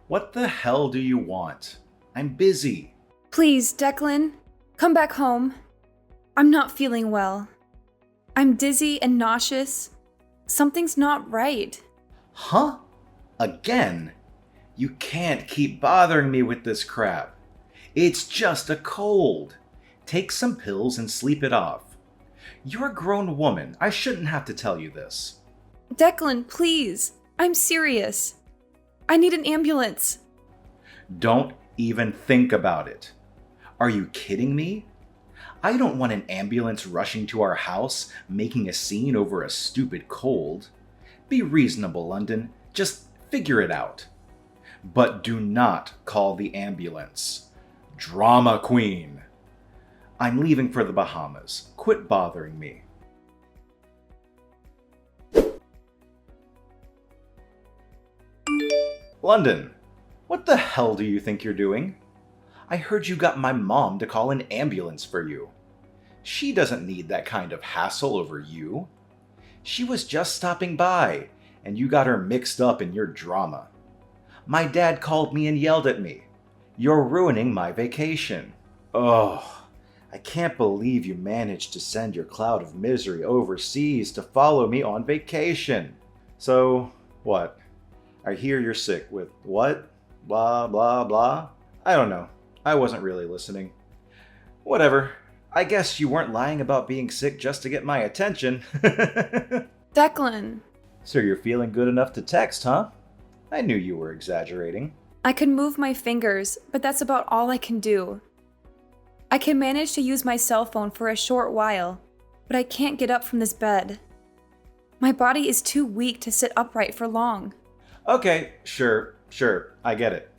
What the hell do you want? I'm busy. Please, Declan, come back home. I'm not feeling well. I'm dizzy and nauseous. Something's not right. Huh? Again? You can't keep bothering me with this crap. It's just a cold. Take some pills and sleep it off. You're a grown woman. I shouldn't have to tell you this. Declan, please. I'm serious. I need an ambulance. Don't even think about it. Are you kidding me? I don't want an ambulance rushing to our house, making a scene over a stupid cold. Be reasonable, London. Just figure it out. But do not call the ambulance. Drama queen. I'm leaving for the Bahamas. Quit bothering me. London, what the hell do you think you're doing? I heard you got my mom to call an ambulance for you. She doesn't need that kind of hassle over you. She was just stopping by, and you got her mixed up in your drama. My dad called me and yelled at me. You're ruining my vacation. Oh, I can't believe you managed to send your cloud of misery overseas to follow me on vacation. So, what? I hear you're sick with what? Blah, blah, blah? I don't know. I wasn't really listening. Whatever. I guess you weren't lying about being sick just to get my attention. Declan. So you're feeling good enough to text, huh? I knew you were exaggerating. I can move my fingers, but that's about all I can do. I can manage to use my cell phone for a short while, but I can't get up from this bed. My body is too weak to sit upright for long. Okay, sure, I get it.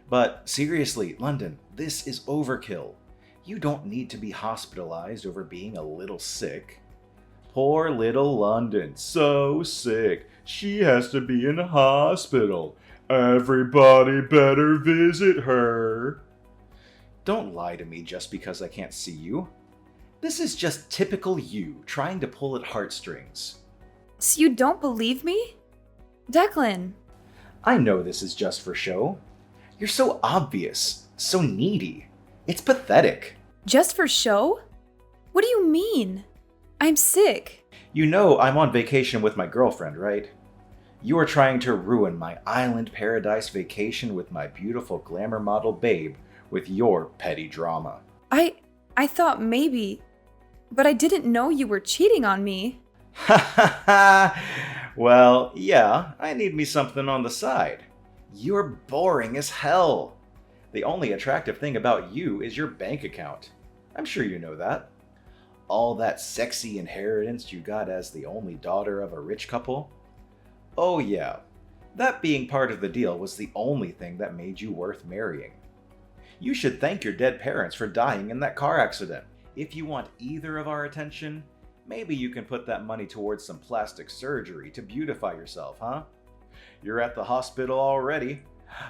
But seriously, London, this is overkill. You don't need to be hospitalized over being a little sick. Poor little London, so sick. She has to be in a hospital. Everybody better visit her. Don't lie to me just because I can't see you. This is just typical you trying to pull at heartstrings. So you don't believe me? Declan. I know this is just for show. You're so obvious, so needy. It's pathetic. Just for show? What do you mean? I'm sick. You know I'm on vacation with my girlfriend, right? You are trying to ruin my island paradise vacation with my beautiful glamour model babe with your petty drama. I thought maybe, but I didn't know you were cheating on me. Ha ha ha! Well, yeah, I need me something on the side. You're boring as hell. The only attractive thing about you is your bank account. I'm sure you know that. All that sexy inheritance you got as the only daughter of a rich couple. Oh yeah, that being part of the deal was the only thing that made you worth marrying. You should thank your dead parents for dying in that car accident. If you want either of our attention, maybe you can put that money towards some plastic surgery to beautify yourself, huh? You're at the hospital already.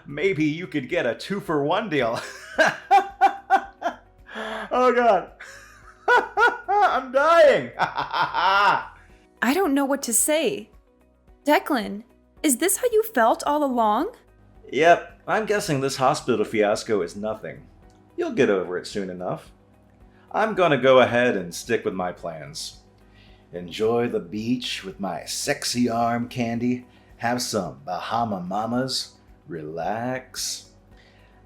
Maybe you could get a 2-for-1 deal. Oh god. I'm dying. I don't know what to say. Declan, is this how you felt all along? Yep, I'm guessing this hospital fiasco is nothing. You'll get over it soon enough. I'm gonna go ahead and stick with my plans. Enjoy the beach with my sexy arm candy, have some Bahama Mamas, relax.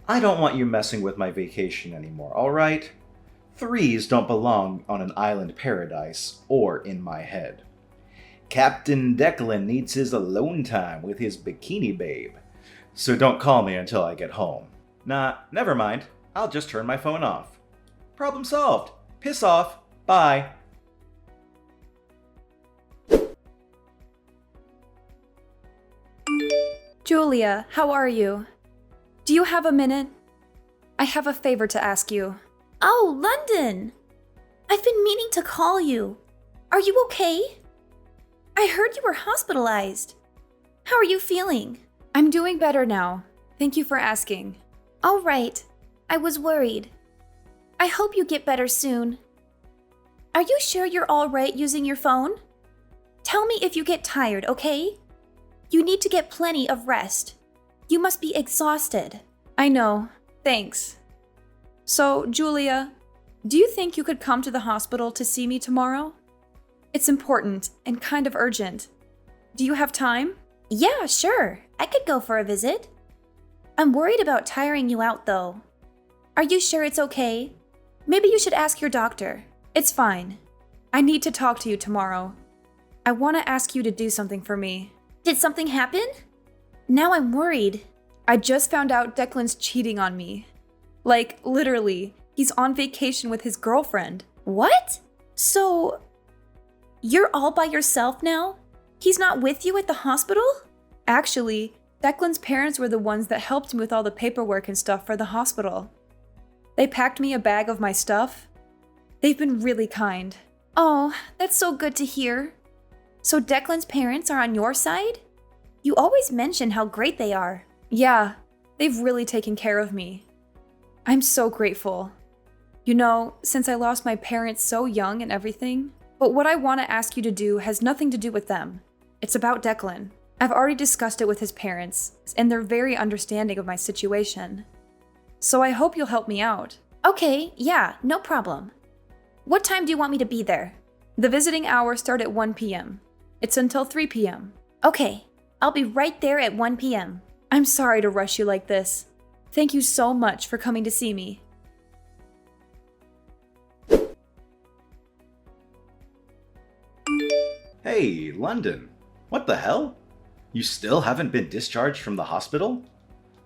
I don't want you messing with my vacation anymore, alright? Threes don't belong on an island paradise or in my head. Captain Declan needs his alone time with his bikini babe, so don't call me until I get home. Nah, never mind. I'll just turn my phone off. Problem solved. Piss off. Bye. Julia, how are you? Do you have a minute? I have a favor to ask you. Oh, London! I've been meaning to call you. Are you okay? I heard you were hospitalized. How are you feeling? I'm doing better now. Thank you for asking. All right. I was worried. I hope you get better soon. Are you sure you're all right using your phone? Tell me if you get tired, okay? You need to get plenty of rest. You must be exhausted. I know. Thanks. So, Julia, do you think you could come to the hospital to see me tomorrow? It's important and kind of urgent. Do you have time? Yeah, sure. I could go for a visit. I'm worried about tiring you out, though. Are you sure it's okay? Maybe you should ask your doctor. It's fine. I need to talk to you tomorrow. I want to ask you to do something for me. Did something happen? Now I'm worried. I just found out Declan's cheating on me. Like, literally, he's on vacation with his girlfriend. What? So, you're all by yourself now? He's not with you at the hospital? Actually, Declan's parents were the ones that helped me with all the paperwork and stuff for the hospital. They packed me a bag of my stuff. They've been really kind. Oh, that's so good to hear. So Declan's parents are on your side? You always mention how great they are. Yeah, they've really taken care of me. I'm so grateful. You know, since I lost my parents so young and everything, but what I want to ask you to do has nothing to do with them. It's about Declan. I've already discussed it with his parents, and they're very understanding of my situation. So I hope you'll help me out. Okay, yeah, no problem. What time do you want me to be there? The visiting hours start at 1 p.m. It's until 3 p.m. Okay, I'll be right there at 1 p.m. I'm sorry to rush you like this. Thank you so much for coming to see me. Hey, London. What the hell? You still haven't been discharged from the hospital?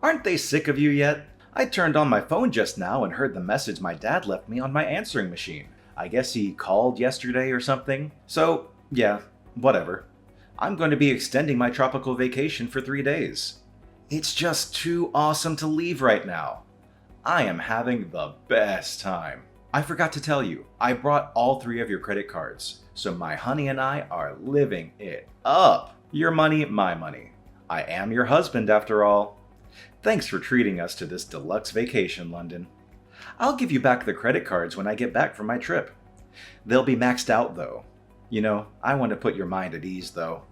Aren't they sick of you yet? I turned on my phone just now and heard the message my dad left me on my answering machine. I guess he called yesterday or something. So, yeah, whatever. I'm going to be extending my tropical vacation for 3 days. It's just too awesome to leave right now. I am having the best time. I forgot to tell you, I brought all 3 of your credit cards, so my honey and I are living it up. Your money, my money. I am your husband after all. Thanks for treating us to this deluxe vacation, London. I'll give you back the credit cards when I get back from my trip. They'll be maxed out though. You know, I want to put your mind at ease though.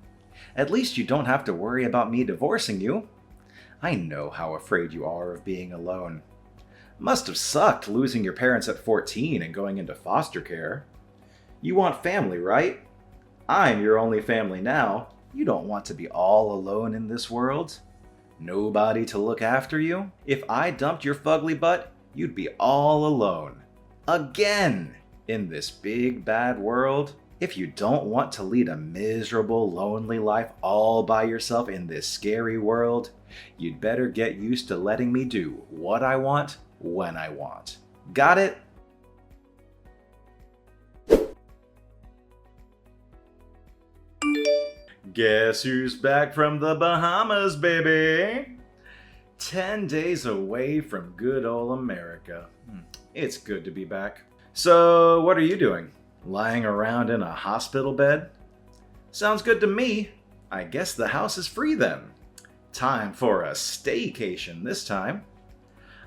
At least you don't have to worry about me divorcing you. I know how afraid you are of being alone. Must have sucked losing your parents at 14 and going into foster care. You want family, right? I'm your only family now. You don't want to be all alone in this world. Nobody to look after you. If I dumped your fugly butt, you'd be all alone. Again! In this big bad world. If you don't want to lead a miserable, lonely life all by yourself in this scary world, you'd better get used to letting me do what I want when I want. Got it? Guess who's back from the Bahamas, baby? 10 days away from good old America. It's good to be back. So, what are you doing? Lying around in a hospital bed? Sounds good to me. I guess the house is free then. Time for a staycation this time.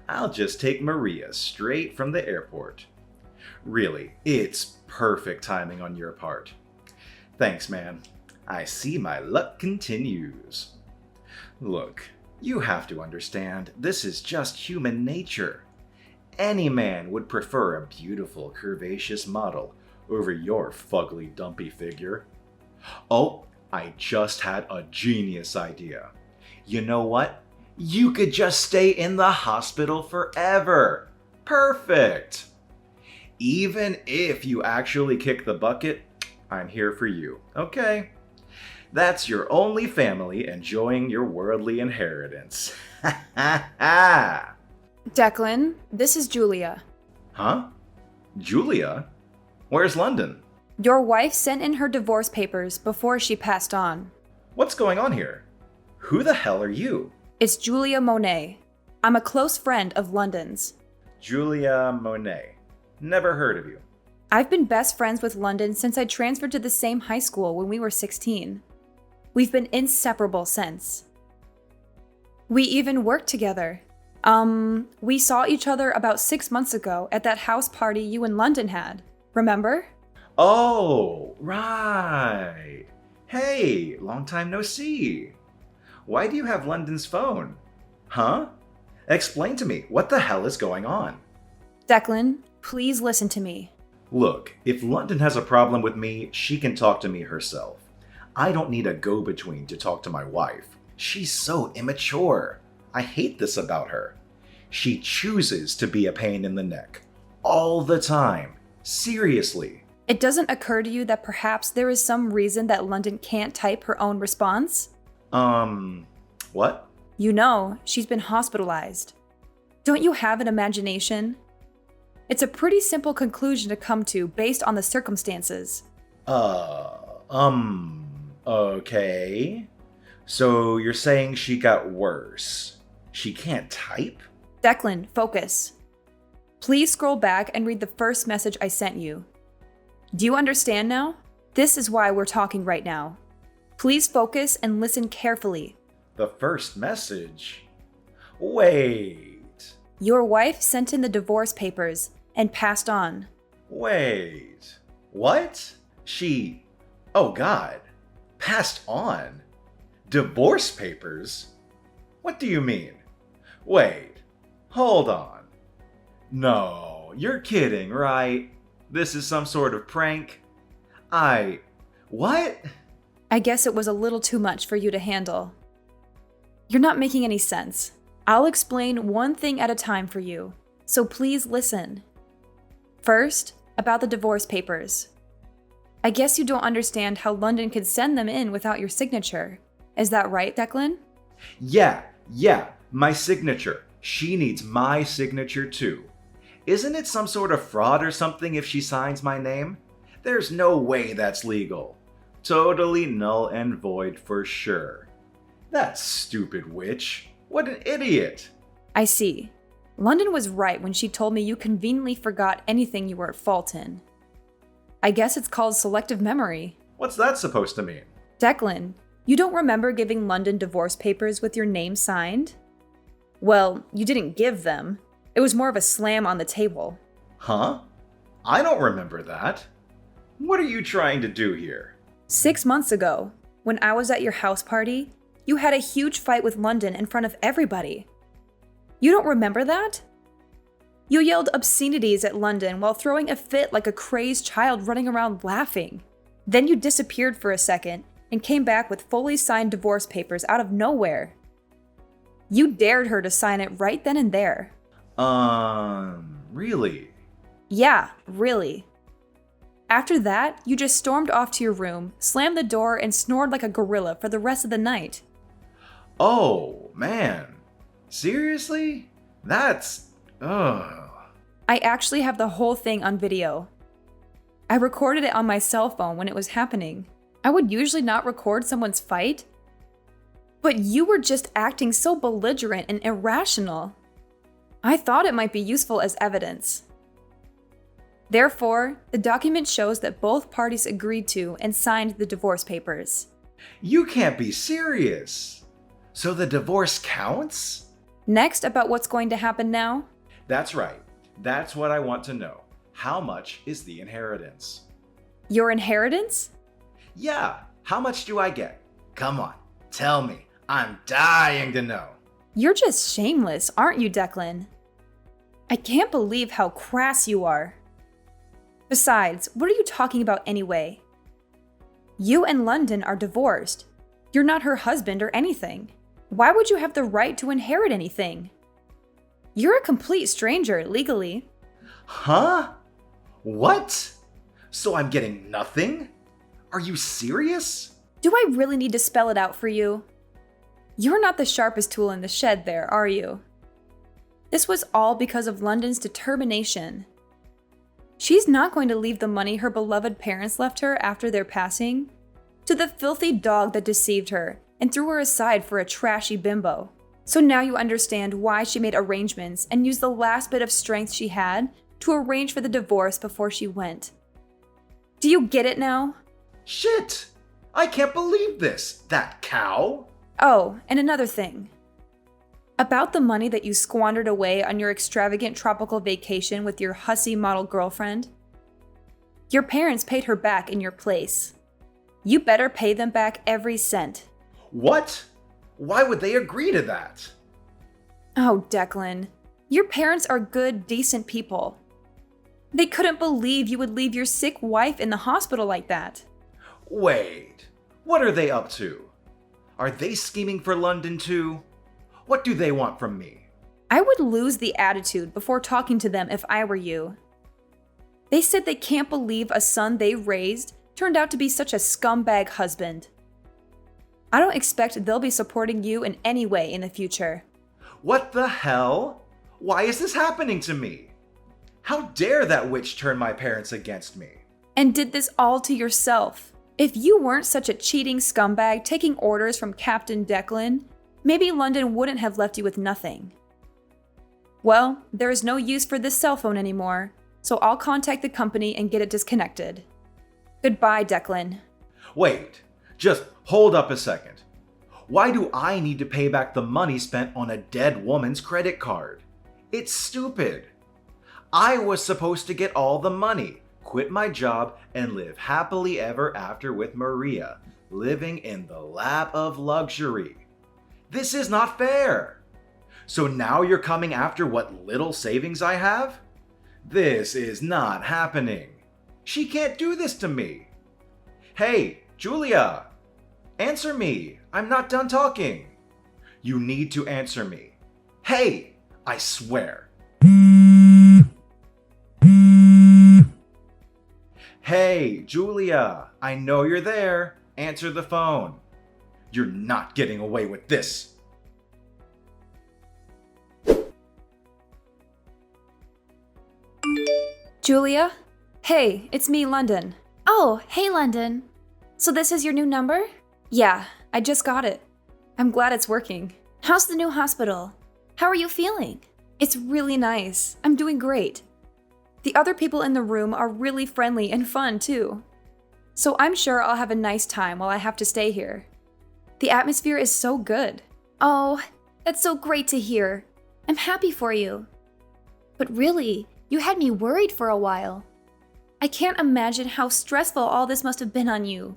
I'll just take Maria straight from the airport. Really, it's perfect timing on your part. Thanks, man. I see my luck continues. Look, you have to understand, this is just human nature. Any man would prefer a beautiful, curvaceous model over your fugly, dumpy figure. Oh, I just had a genius idea. You know what? You could just stay in the hospital forever. Perfect! Even if you actually kick the bucket, I'm here for you, okay? That's your only family enjoying your worldly inheritance. Ha ha ha! Declan, this is Julia. Huh? Julia? Where's London? Your wife sent in her divorce papers before she passed on. What's going on here? Who the hell are you? It's Julia Monet. I'm a close friend of London's. Julia Monet. Never heard of you. I've been best friends with London since I transferred to the same high school when we were 16. We've been inseparable since. We even worked together. We saw each other about 6 months ago at that house party you and London had. Remember? Oh, right. Hey, long time no see. Why do you have London's phone? Huh? Explain to me, what the hell is going on? Declan, please listen to me. Look, if London has a problem with me, she can talk to me herself. I don't need a go-between to talk to my wife. She's so immature. I hate this about her. She chooses to be a pain in the neck. All the time. Seriously. It doesn't occur to you that perhaps there is some reason that London can't type her own response? What? You know, she's been hospitalized. Don't you have an imagination? It's a pretty simple conclusion to come to based on the circumstances. Okay. So you're saying she got worse. She can't type? Declan, focus. Please scroll back and read the first message I sent you. Do you understand now? This is why we're talking right now. Please focus and listen carefully. The first message? Wait. Your wife sent in the divorce papers and passed on. Wait. What? Oh God. Passed on? Divorce papers? What do you mean? Wait. Hold on. No, you're kidding, right? This is some sort of prank? What? I guess it was a little too much for you to handle. You're not making any sense. I'll explain one thing at a time for you, so please listen. First, about the divorce papers. I guess you don't understand how London could send them in without your signature. Is that right, Declan? Yeah, my signature. She needs my signature too. Isn't it some sort of fraud or something if she signs my name? There's no way that's legal. Totally null and void for sure. That stupid witch. What an idiot. I see. London was right when she told me you conveniently forgot anything you were at fault in. I guess it's called selective memory. What's that supposed to mean? Declan, you don't remember giving London divorce papers with your name signed? Well, you didn't give them. It was more of a slam on the table. Huh? I don't remember that. What are you trying to do here? 6 months ago, when I was at your house party, you had a huge fight with London in front of everybody. You don't remember that? You yelled obscenities at London while throwing a fit like a crazed child running around laughing. Then you disappeared for a second and came back with fully signed divorce papers out of nowhere. You dared her to sign it right then and there. Really? Yeah, really. After that, you just stormed off to your room, slammed the door, and snored like a gorilla for the rest of the night. Oh, man. Seriously? That's... I actually have the whole thing on video. I recorded it on my cell phone when it was happening. I would usually not record someone's fight, but you were just acting so belligerent and irrational. I thought it might be useful as evidence. Therefore, the document shows that both parties agreed to and signed the divorce papers. You can't be serious. So the divorce counts? Next, about what's going to happen now? That's right. That's what I want to know. How much is the inheritance? Your inheritance? Yeah, how much do I get? Come on, tell me. I'm dying to know. You're just shameless, aren't you, Declan? I can't believe how crass you are. Besides, what are you talking about anyway? You and London are divorced. You're not her husband or anything. Why would you have the right to inherit anything? You're a complete stranger, legally. Huh? What? So I'm getting nothing? Are you serious? Do I really need to spell it out for you? You're not the sharpest tool in the shed there, are you? This was all because of London's determination. She's not going to leave the money her beloved parents left her after their passing to the filthy dog that deceived her and threw her aside for a trashy bimbo. So now you understand why she made arrangements and used the last bit of strength she had to arrange for the divorce before she went. Do you get it now? Shit! I can't believe this! That cow! Oh, and another thing. About the money that you squandered away on your extravagant tropical vacation with your hussy model girlfriend. Your parents paid her back in your place. You better pay them back every cent. What? Why would they agree to that? Oh, Declan. Your parents are good, decent people. They couldn't believe you would leave your sick wife in the hospital like that. Wait, what are they up to? Are they scheming for London too? What do they want from me? I would lose the attitude before talking to them if I were you. They said they can't believe a son they raised turned out to be such a scumbag husband. I don't expect they'll be supporting you in any way in the future. What the hell? Why is this happening to me? How dare that witch turn my parents against me? And did this all to yourself. If you weren't such a cheating scumbag taking orders from Captain Declan, maybe London wouldn't have left you with nothing. Well, there is no use for this cell phone anymore, so I'll contact the company and get it disconnected. Goodbye, Declan. Wait, just hold up a second. Why do I need to pay back the money spent on a dead woman's credit card? It's stupid. I was supposed to get all the money, quit my job, and live happily ever after with Maria, living in the lap of luxury. This is not fair. So now you're coming after what little savings I have? This is not happening. She can't do this to me. Hey, Julia! Answer me. I'm not done talking. You need to answer me. Hey, I swear. Hey, Julia, I know you're there. Answer the phone. You're not getting away with this. Julia? Hey, it's me, London. Oh, hey, London. So this is your new number? Yeah, I just got it. I'm glad it's working. How's the new hospital? How are you feeling? It's really nice. I'm doing great. The other people in the room are really friendly and fun, too. So I'm sure I'll have a nice time while I have to stay here. The atmosphere is so good. Oh, that's so great to hear. I'm happy for you. But really, you had me worried for a while. I can't imagine how stressful all this must have been on you.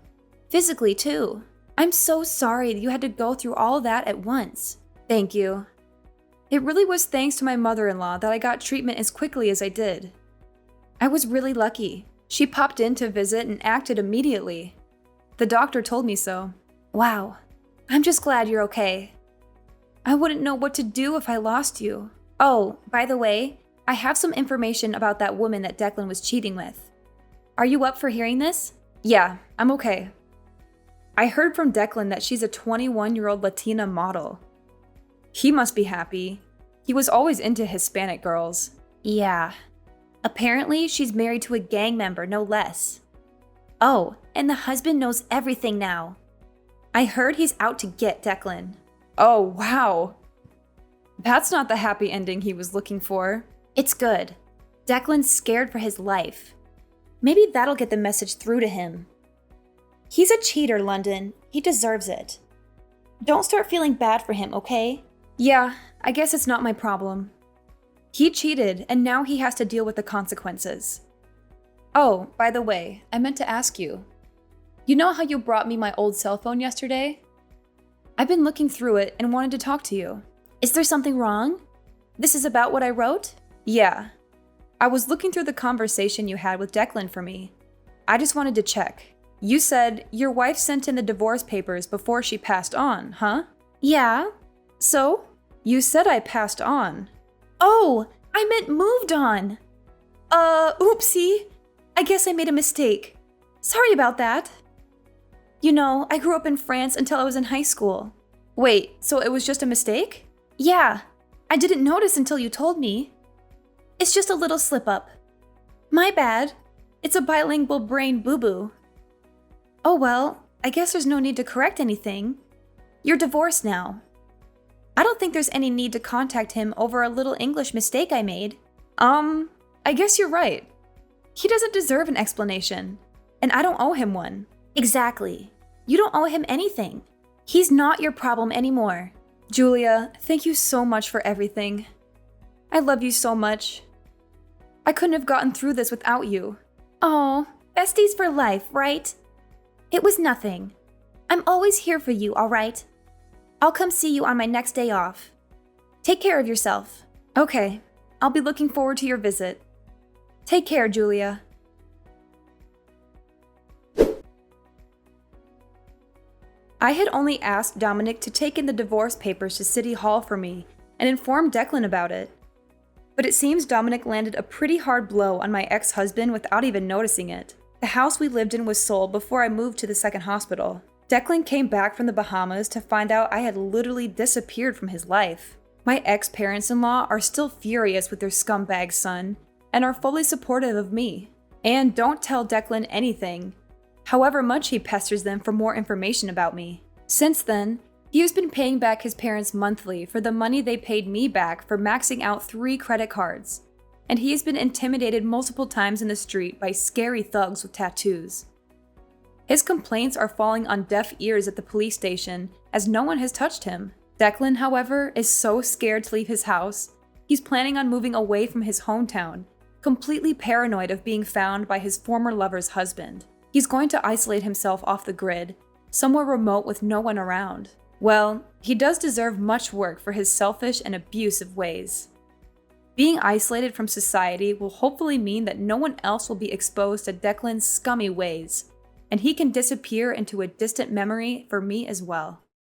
Physically, too. I'm so sorry that you had to go through all that at once. Thank you. It really was thanks to my mother-in-law that I got treatment as quickly as I did. I was really lucky. She popped in to visit and acted immediately. The doctor told me so. Wow. I'm just glad you're okay. I wouldn't know what to do if I lost you. Oh, by the way, I have some information about that woman that Declan was cheating with. Are you up for hearing this? Yeah, I'm okay. I heard from Declan that she's a 21-year-old Latina model. He must be happy. He was always into Hispanic girls. Yeah. Apparently, she's married to a gang member, no less. Oh, and the husband knows everything now. I heard he's out to get Declan. Oh, wow. That's not the happy ending he was looking for. It's good. Declan's scared for his life. Maybe that'll get the message through to him. He's a cheater, London. He deserves it. Don't start feeling bad for him, okay? Yeah, I guess it's not my problem. He cheated, and now he has to deal with the consequences. Oh, by the way, I meant to ask you. You know how you brought me my old cell phone yesterday? I've been looking through it and wanted to talk to you. Is there something wrong? This is about what I wrote? Yeah. I was looking through the conversation you had with Declan for me. I just wanted to check. You said your wife sent in the divorce papers before she passed on, huh? Yeah. So? You said I passed on. Oh, I meant moved on. Oopsie. I guess I made a mistake. Sorry about that. You know, I grew up in France until I was in high school. Wait, so it was just a mistake? Yeah. I didn't notice until you told me. It's just a little slip-up. My bad. It's a bilingual brain boo-boo. Oh well, I guess there's no need to correct anything. You're divorced now. I don't think there's any need to contact him over a little English mistake I made. I guess you're right. He doesn't deserve an explanation, and I don't owe him one. Exactly. You don't owe him anything. He's not your problem anymore. Julia, thank you so much for everything. I love you so much. I couldn't have gotten through this without you. Oh, besties for life, right? It was nothing. I'm always here for you, all right? I'll come see you on my next day off. Take care of yourself. Okay, I'll be looking forward to your visit. Take care, Julia. I had only asked Dominic to take in the divorce papers to City Hall for me and inform Declan about it. But it seems Dominic landed a pretty hard blow on my ex-husband without even noticing it. The house we lived in was sold before I moved to the second hospital. Declan came back from the Bahamas to find out I had literally disappeared from his life. My ex-parents-in-law are still furious with their scumbag son and are fully supportive of me. And don't tell Declan anything, however much he pesters them for more information about me. Since then, he has been paying back his parents monthly for the money they paid me back for maxing out 3 credit cards, and he has been intimidated multiple times in the street by scary thugs with tattoos. His complaints are falling on deaf ears at the police station as no one has touched him. Declan, however, is so scared to leave his house, he's planning on moving away from his hometown, completely paranoid of being found by his former lover's husband. He's going to isolate himself off the grid, somewhere remote with no one around. Well, he does deserve much work for his selfish and abusive ways. Being isolated from society will hopefully mean that no one else will be exposed to Declan's scummy ways, and he can disappear into a distant memory for me as well.